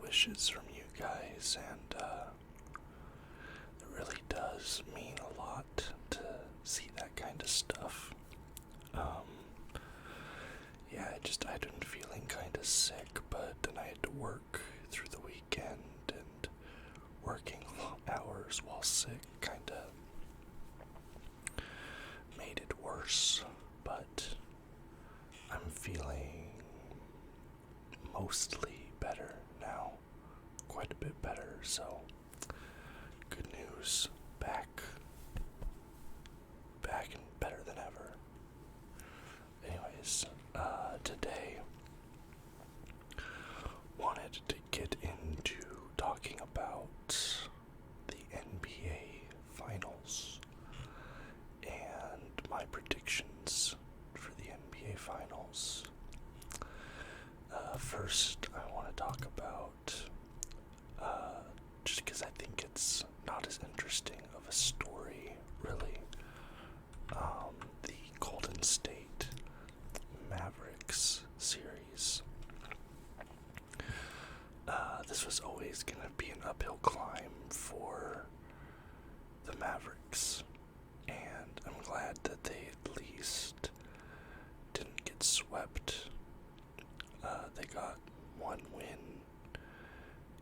wishes from you guys, and it really does mean a lot to see that kind of stuff. Yeah, I'd been feeling kind of sick, but then I had to work through the weekend, and working long hours while sick kind of made it worse, but I'm feeling mostly better now, quite a bit better, so good news, back and better than ever. Anyways, today wanted to get into talking about the NBA Finals and my predictions for the NBA Finals. First, I want to talk about, just because I think it's not as interesting of a story, really, the Golden State Mavericks series. This was always going to be an uphill climb for the Mavericks, and I'm glad that they at least didn't get swept. They got one win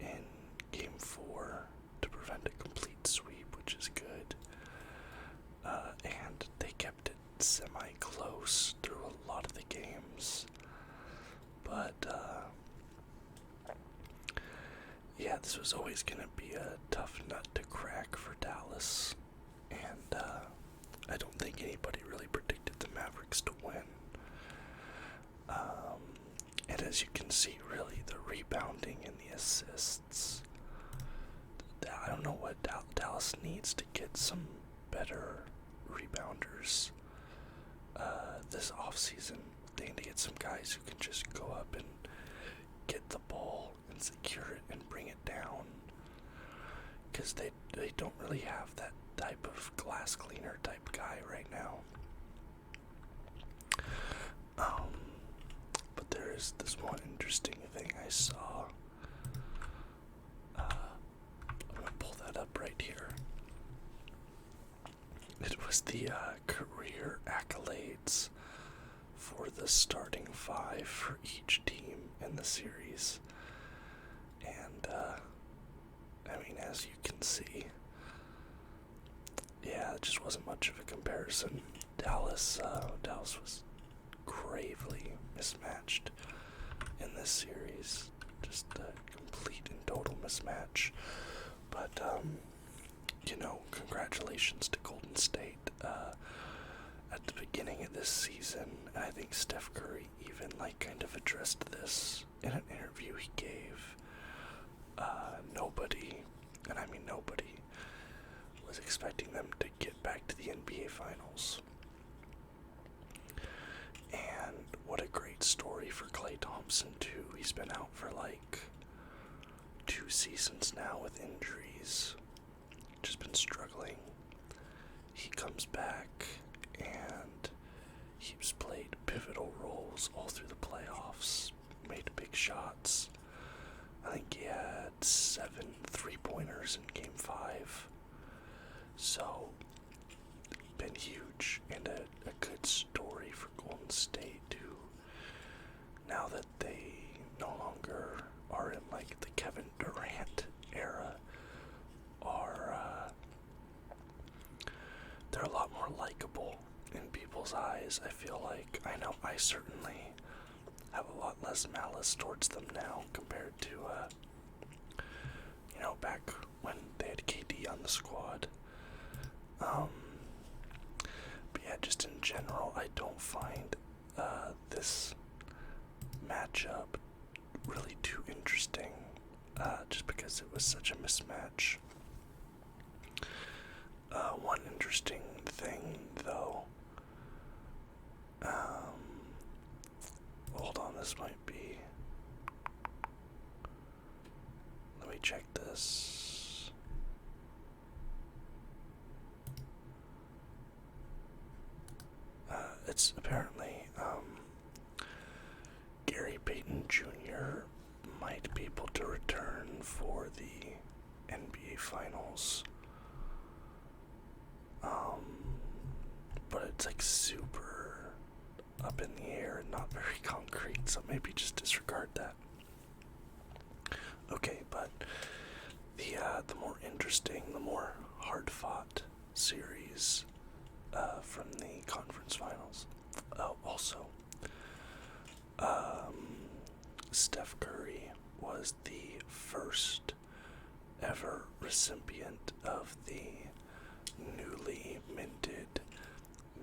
in Game 4 to prevent a complete sweep, which is good. And they kept it semi-close through a lot of the games. But, yeah, this was always going to be a tough nut to crack for Dallas. And I don't think anybody really predicted the Mavericks to win. And as you can see, really, the rebounding and the assists, I don't know what Dallas needs to get some better rebounders this offseason. They need to get some guys who can just go up and get the ball and secure it and bring it down, because they don't really have that type of glass cleaner type guy right now. But there is this one interesting thing I saw. I'm gonna pull that up right here. It was the career accolades for the starting five for each team in the series. And, I mean, as you can see, yeah, it just wasn't much of a comparison. Dallas was gravely mismatched in this series. Just a complete and total mismatch. But, congratulations to Golden State. At the beginning of this season, I think Steph Curry even, kind of addressed this in an interview he gave. Nobody, and I mean nobody, was expecting them to get back to the NBA Finals. And what a great story for Klay Thompson, too. He's been out for 2 seasons now with injuries. Just been struggling. He comes back and he's played pivotal roles all through the playoffs, made big shots. I think he had 7 3-pointers in Game 5. So, been huge, and a good story for Golden State too. Now that they no longer are in the Kevin Durant era, they're a lot more likable in people's eyes. I feel like, I know I certainly have a lot less malice towards them now compared to back when they had KD on the squad. But yeah, just in general, I don't find this matchup really too interesting, just because it was such a mismatch. One interesting thing, though, hold on, this might be, let me check this. It's apparently, Gary Payton Jr. might be able to return for the NBA Finals. But it's like super up in the air and not very concrete, so maybe just disregard that. Okay, but the more interesting, the more hard-fought series from the conference finals. Also, Steph Curry was the first ever recipient of the newly minted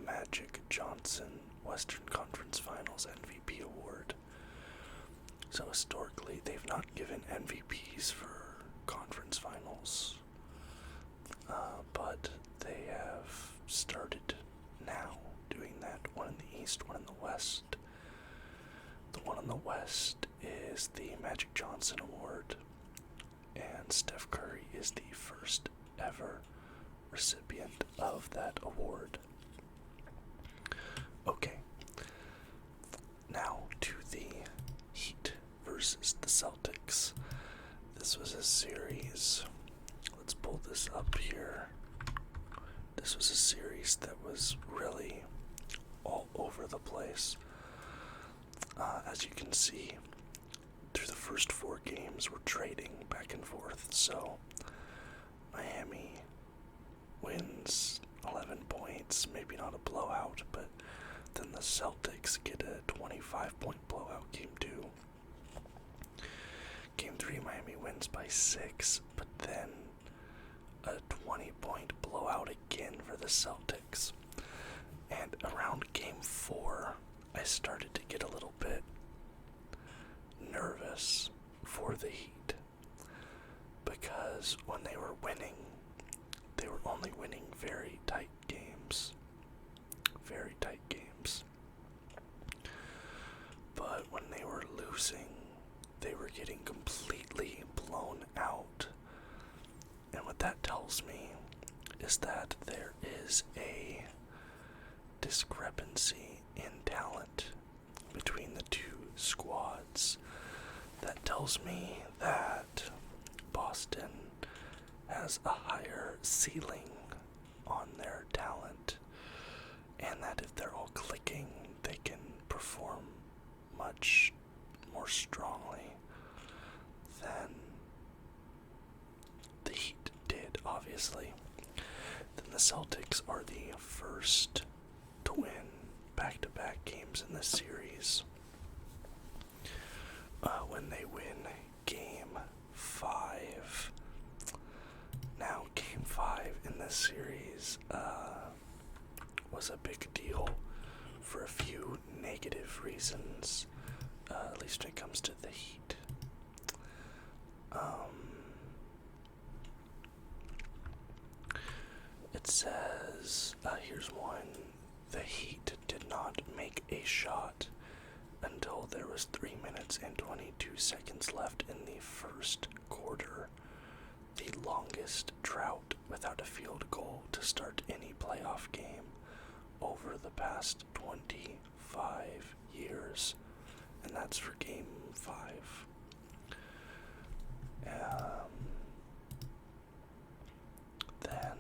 Magic Johnson Western Conference Finals MVP award. So historically, they've not given MVPs for conference finals, but they have started now doing that. One in the East, one in the West. The one in the West is the Magic Johnson Award, and Steph Curry is the first ever recipient of that award. Okay, now to the Heat versus the Celtics. This was a series. Let's pull this up here. This was a series that was really all over the place. As you can see, through the first 4 games, we're trading back and forth. So, Miami wins 11 points, maybe not a blowout, but then the Celtics get a 25-point blowout game 2. Game 3, Miami wins by 6, but then a 20-point blowout again for the Celtics. And around game 4, I started to get a little bit nervous for the Heat, because when they were winning, they were only winning very tight games. Very tight games. But when they were losing, they were getting completely blown out. And what that tells me is that there is a discrepancy in talent between the two squads. That tells me that Boston has a higher ceiling on their talent, and that if they're all clicking, they can perform much more strongly than the Heat did, obviously. Then the Celtics are the first to win back-to-back games in this series. When they win Game 5. Now, Game 5 in this series was a big deal for a few negative reasons, at least when it comes to the Heat. It says, here's one: the Heat did not make a shot until there was 3 minutes and 22 seconds left in the first quarter, the longest drought without a field goal to start any playoff game over the past 25 years, and that's for Game 5. Then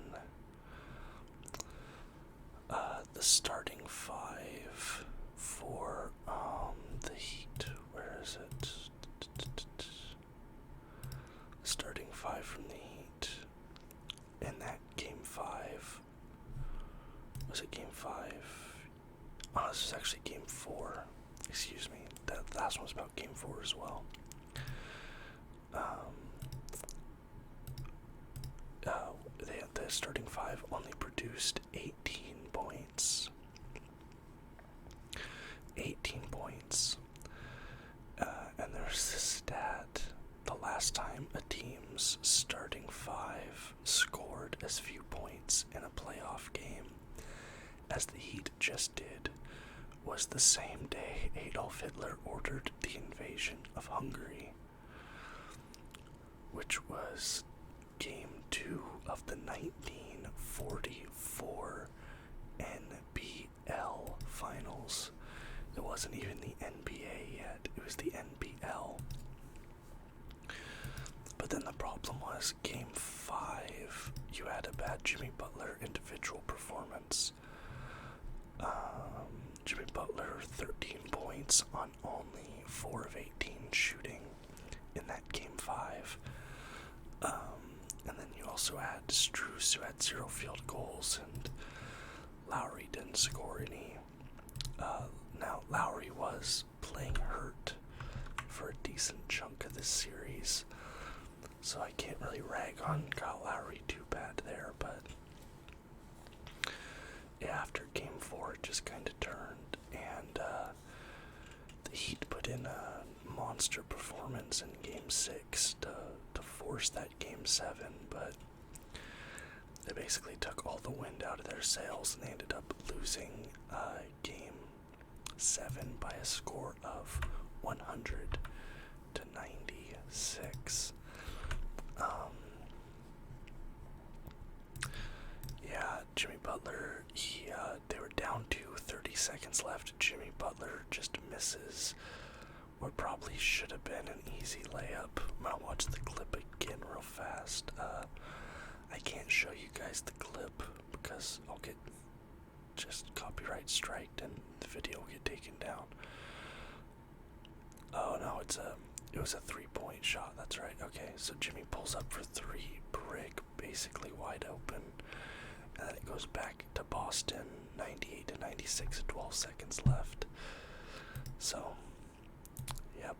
the starting 5 for the Heat. Where is it? Starting 5 from the Heat in that Game 5. Was it Game 5? Oh, this is actually Game 4. Excuse me. That last one was about Game 4 as well. The starting 5 only produced 18 points. 18 points. And there's this stat: the last time a team's starting 5 scored as few points in a playoff game as the Heat just did was the same day Adolf Hitler ordered the invasion of Hungary, which was Game 2 of the 1944 NBL Finals. It wasn't even the NBA yet, it was the NBL. But then problem was Game 5, you had a bad Jimmy Butler individual performance. Jimmy Butler, 13 points on only 4 of 18 shooting in that Game 5. And then you also had Strus, who had 0 field goals, and Lowry didn't score any. Now, Lowry was playing hurt for a decent chunk of this series, so I can't really rag on Kyle Lowry too bad there, but yeah, after Game 4 it just kind of turned, and the Heat put in a monster performance in Game 6 to force that Game 7, but they basically took all the wind out of their sails, and they ended up losing Game 7 by a score of 100-96. Yeah, Jimmy Butler, they were down to 30 seconds left. Jimmy Butler just misses what probably should have been an easy layup. I'm gonna watch the clip again real fast. I can't show you guys the clip because I'll get just copyright striked and the video will get taken down. Oh no, it was a 3-point shot, that's right. Okay, so Jimmy pulls up for 3, brick basically wide open, and then it goes back to Boston, 98-96, 12 seconds left. So, yep.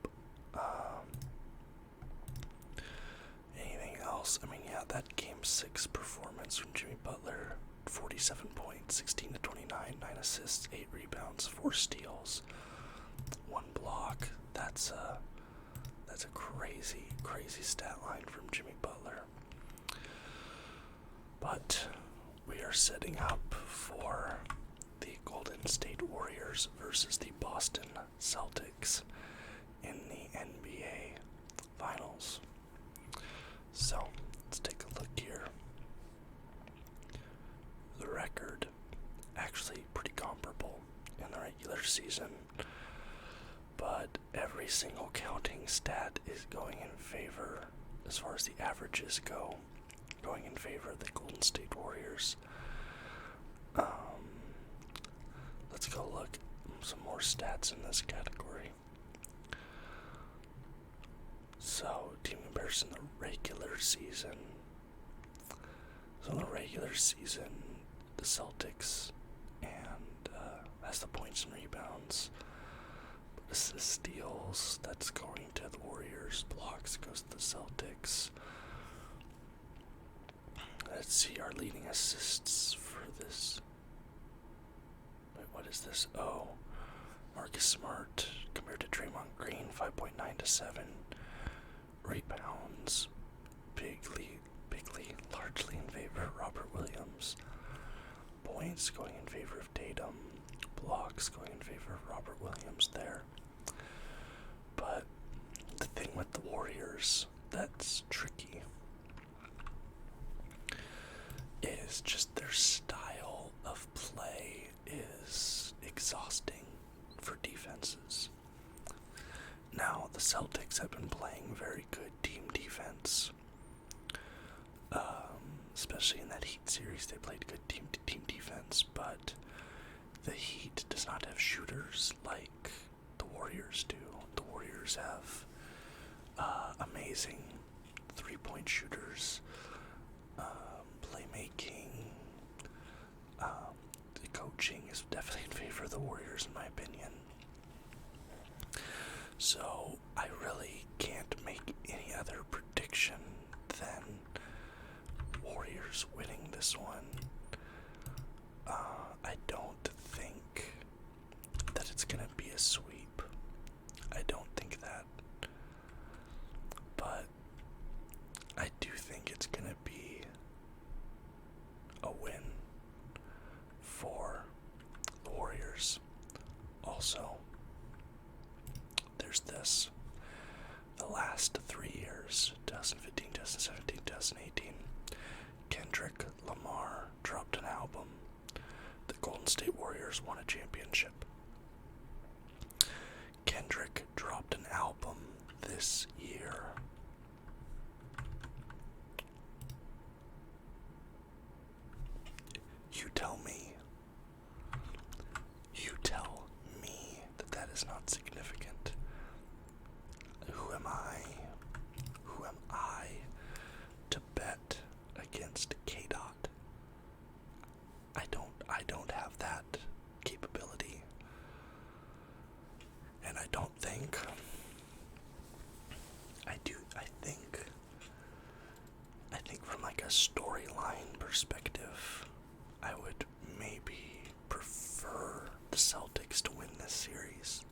Anything else? I mean, yeah, that Game 6 performance from Jimmy Butler, 47 points, 16 to 29, 9 assists, 8 rebounds, 4 steals, 1 block. That's a crazy, crazy stat line from Jimmy Butler. But we are setting up for the Golden State Warriors versus the Boston Celtics in the NBA Finals. So, let's take a look here. The record, actually pretty comparable in the regular season, but every single counting stat is going in favor, as far as the averages go, going in favor of the Golden State Warriors. Let's go look at some more stats in this category. So, team comparison in the regular season. So in the regular season, the Celtics has the points and rebounds. Assists, steals, that's going to the Warriors. Blocks goes to the Celtics. Let's see our leading assists for this. Wait, what is this? Oh, Marcus Smart compared to Draymond Green, 5.9 to 7. Rebounds, bigly, largely in favor of Robert Williams. Points going in favor of Tatum. Blocks going in favor of Robert Williams there. But the thing with the Warriors that's tricky is just their style of play is exhausting for defenses. Now, the Celtics have been playing very good team defense. Especially in that Heat series, they played good team defense, but the Heat does not have shooters like the Warriors do. The Warriors have amazing 3-point shooters, playmaking. The coaching is definitely in favor of the Warriors, in my opinion. So I really can't make any other prediction than Warriors winning this one. I don't think that it's gonna be a sweep. I don't think that. But I do think it's gonna be a win for the Warriors. Also, there's this. The last 3 years, 2015, 2017, 2018, Kendrick Lamar dropped an album. The Golden State Warriors won a championship. Kendrick dropped an album this year. storyline perspective, I would maybe prefer the Celtics to win this series.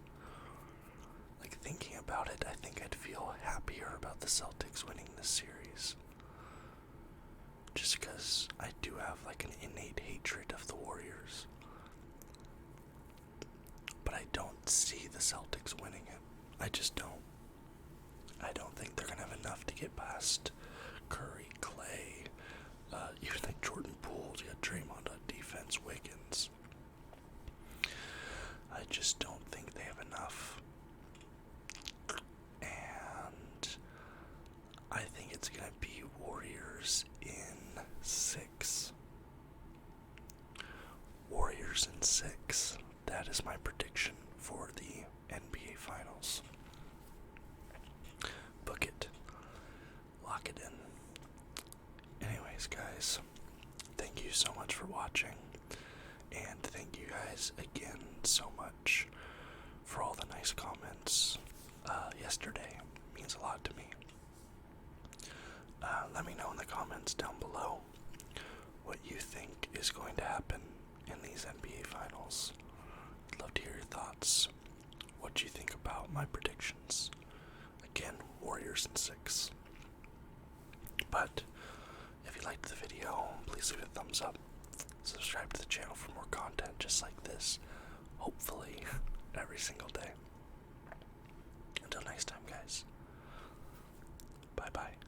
Like, thinking about it, I think I'd feel happier about the Celtics winning this series. Just because I do have like an innate hatred of the Warriors. But I don't see the Celtics winning it. I just don't. I don't think they're going to have enough to get past Curry, Clay, even like Jordan Poole. You got Draymond on defense, Wiggins. I just don't think they have enough. And I think it's going to be Warriors in 6. Warriors in 6. That is my prediction for the NBA Finals. Book it. Lock it in. Anyways, guys, thank you so much for watching. And thank you guys again so much for all the nice comments yesterday. It means a lot to me. Let me know in the comments down below what you think is going to happen in these NBA Finals. I'd love to hear your thoughts. What do you think about my predictions? Again, Warriors in 6. But if you liked the video, please leave a thumbs up. Subscribe to the channel for more content just like this. Hopefully, every single day. Until next time, guys. Bye-bye.